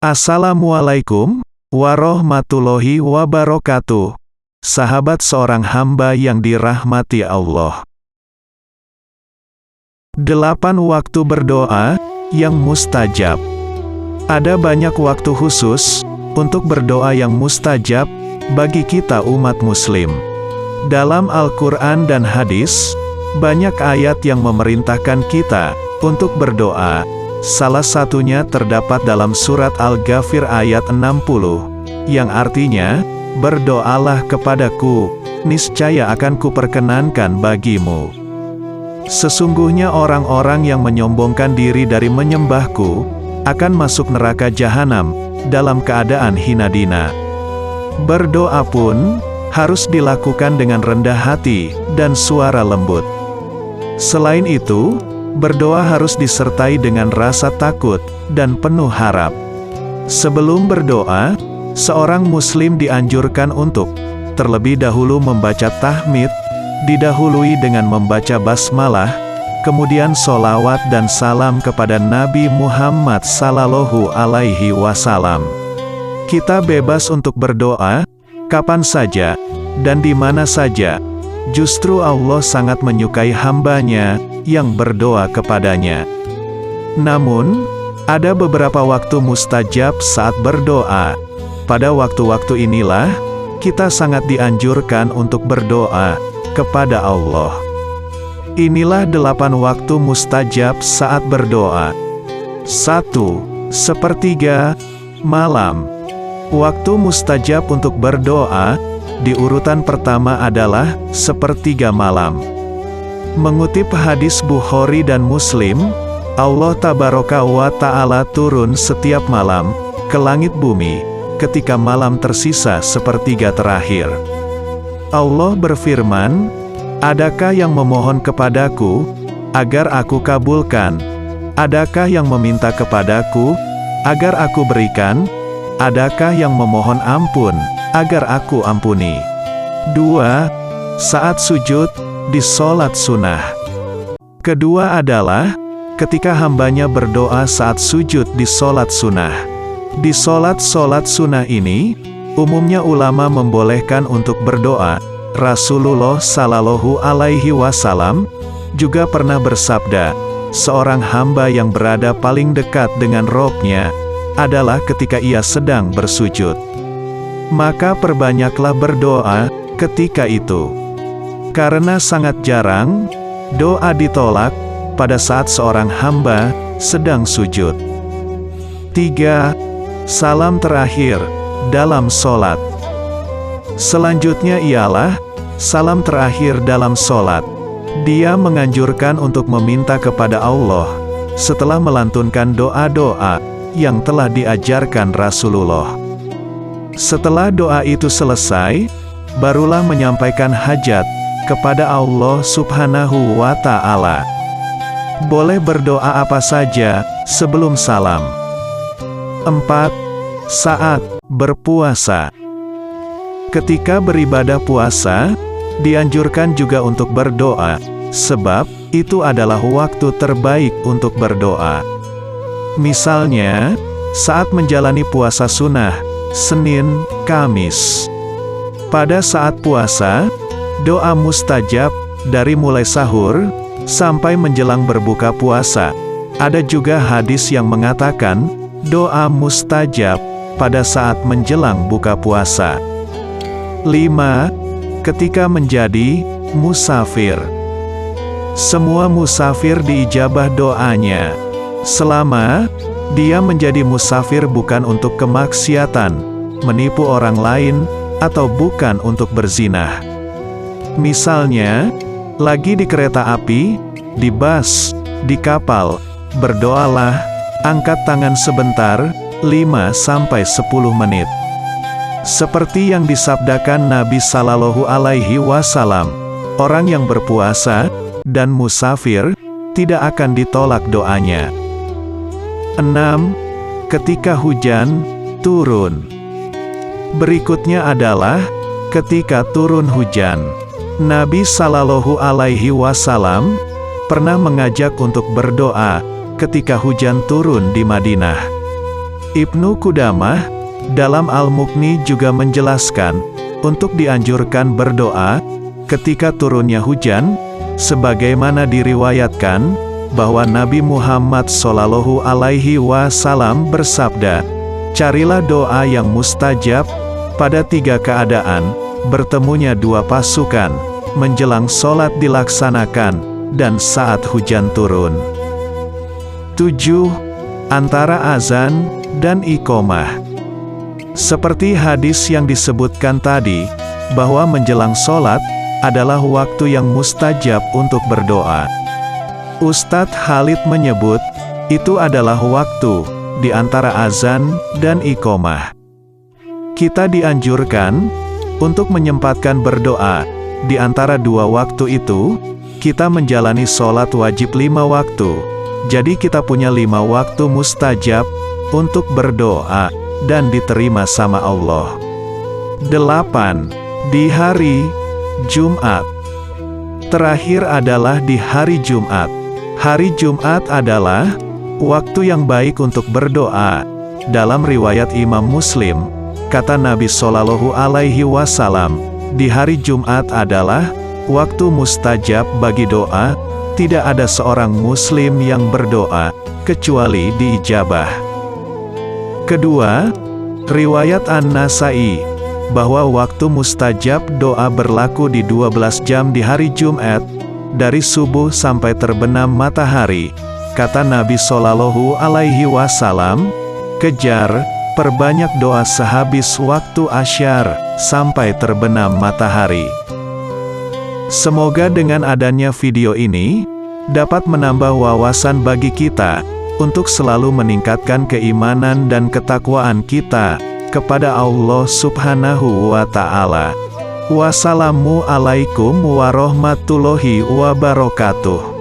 Assalamualaikum warahmatullahi wabarakatuh. Sahabat seorang hamba yang dirahmati Allah. 8 waktu berdoa yang mustajab. Ada banyak waktu khusus untuk berdoa yang mustajab bagi kita umat muslim. Dalam Al-Quran dan hadis, banyak ayat yang memerintahkan kita untuk berdoa. Salah satunya terdapat dalam surat Al-Ghafir ayat 60, yang artinya, berdoalah kepadaku, niscaya akan kuperkenankan bagimu. Sesungguhnya orang-orang yang menyombongkan diri dari menyembahku, akan masuk neraka jahanam, dalam keadaan hina dina. Berdoa pun, harus dilakukan dengan rendah hati, dan suara lembut. Selain itu, berdoa harus disertai dengan rasa takut, dan penuh harap. Sebelum berdoa, seorang muslim dianjurkan untuk terlebih dahulu membaca tahmid, didahului dengan membaca basmalah, kemudian sholawat dan salam kepada Nabi Muhammad Sallallahu Alaihi Wasallam. Kita bebas untuk berdoa, kapan saja, dan di mana saja. Justru Allah sangat menyukai hambanya yang berdoa kepadanya. Namun, ada beberapa waktu mustajab saat berdoa. Pada waktu-waktu inilah, kita sangat dianjurkan untuk berdoa kepada Allah. Inilah 8 waktu mustajab saat berdoa. 1. Sepertiga malam. Waktu mustajab untuk berdoa, di urutan pertama adalah sepertiga malam. Mengutip hadis Bukhari dan Muslim, Allah Tabaraka wa Ta'ala turun setiap malam ke langit bumi, ketika malam tersisa sepertiga terakhir. Allah berfirman, "Adakah yang memohon kepadaku, agar aku kabulkan? Adakah yang meminta kepadaku, agar aku berikan? Adakah yang memohon ampun, agar aku ampuni?" 2. Saat sujud, di sholat sunnah. Kedua adalah, ketika hambanya berdoa saat sujud di sholat sunnah. Di sholat sunnah ini, umumnya ulama membolehkan untuk berdoa. Rasulullah Sallallahu Alaihi Wasallam juga pernah bersabda, seorang hamba yang berada paling dekat dengan Robnya adalah ketika ia sedang bersujud. Maka perbanyaklah berdoa ketika itu. Karena sangat jarang doa ditolak pada saat seorang hamba sedang sujud. 3. Salam terakhir dalam sholat. Selanjutnya ialah salam terakhir dalam sholat. Dia menganjurkan untuk meminta kepada Allah setelah melantunkan doa-doa yang telah diajarkan Rasulullah. Setelah doa itu selesai, barulah menyampaikan hajat kepada Allah Subhanahu wa Ta'ala. Boleh berdoa apa saja sebelum salam. 4. Saat berpuasa. Ketika beribadah puasa, dianjurkan juga untuk berdoa, sebab itu adalah waktu terbaik untuk berdoa. Misalnya, saat menjalani puasa sunnah, Senin, Kamis. Pada saat puasa, doa mustajab dari mulai sahur sampai menjelang berbuka puasa. Ada juga hadis yang mengatakan doa mustajab pada saat menjelang buka puasa. 5. Ketika menjadi musafir. Semua musafir diijabah doanya, selama dia menjadi musafir bukan untuk kemaksiatan, menipu orang lain, atau bukan untuk berzinah. Misalnya, lagi di kereta api, di bus, di kapal, berdoalah, angkat tangan sebentar, 5-10 menit. Seperti yang disabdakan Nabi Sallallahu Alaihi Wasallam, orang yang berpuasa dan musafir tidak akan ditolak doanya. 6. Ketika hujan turun. Berikutnya adalah ketika turun hujan. Nabi Sallallahu Alaihi Wasallam pernah mengajak untuk berdoa ketika hujan turun di Madinah. Ibnu Qudamah dalam Al-Mughni juga menjelaskan untuk dianjurkan berdoa ketika turunnya hujan, sebagaimana diriwayatkan bahwa Nabi Muhammad SAW bersabda, "Carilah doa yang mustajab pada 3 keadaan: bertemunya 2 pasukan, menjelang sholat dilaksanakan, dan saat hujan turun." 7. Antara azan dan iqomah. Seperti hadis yang disebutkan tadi, bahwa menjelang sholat adalah waktu yang mustajab untuk berdoa. Ustadz Khalid menyebut, itu adalah waktu di antara azan dan iqomah. Kita dianjurkan untuk menyempatkan berdoa di antara 2 waktu itu. Kita menjalani sholat wajib 5 waktu. Jadi kita punya 5 waktu mustajab untuk berdoa dan diterima sama Allah. 8. Di hari Jumat. Terakhir adalah di hari Jumat. Hari Jumat adalah waktu yang baik untuk berdoa. Dalam riwayat Imam Muslim, kata Nabi SAW, di hari Jumat adalah waktu mustajab bagi doa. Tidak ada seorang muslim yang berdoa kecuali diijabah. Kedua, riwayat An-Nasai, bahwa waktu mustajab doa berlaku di 12 jam di hari Jumat, dari subuh sampai terbenam matahari. Kata Nabi SAW, kejar, perbanyak doa sehabis waktu asyar, sampai terbenam matahari. Semoga dengan adanya video ini, dapat menambah wawasan bagi kita, untuk selalu meningkatkan keimanan dan ketakwaan kita, kepada Allah Subhanahu wa Ta'ala. Wassalamualaikum warahmatullahi wabarakatuh.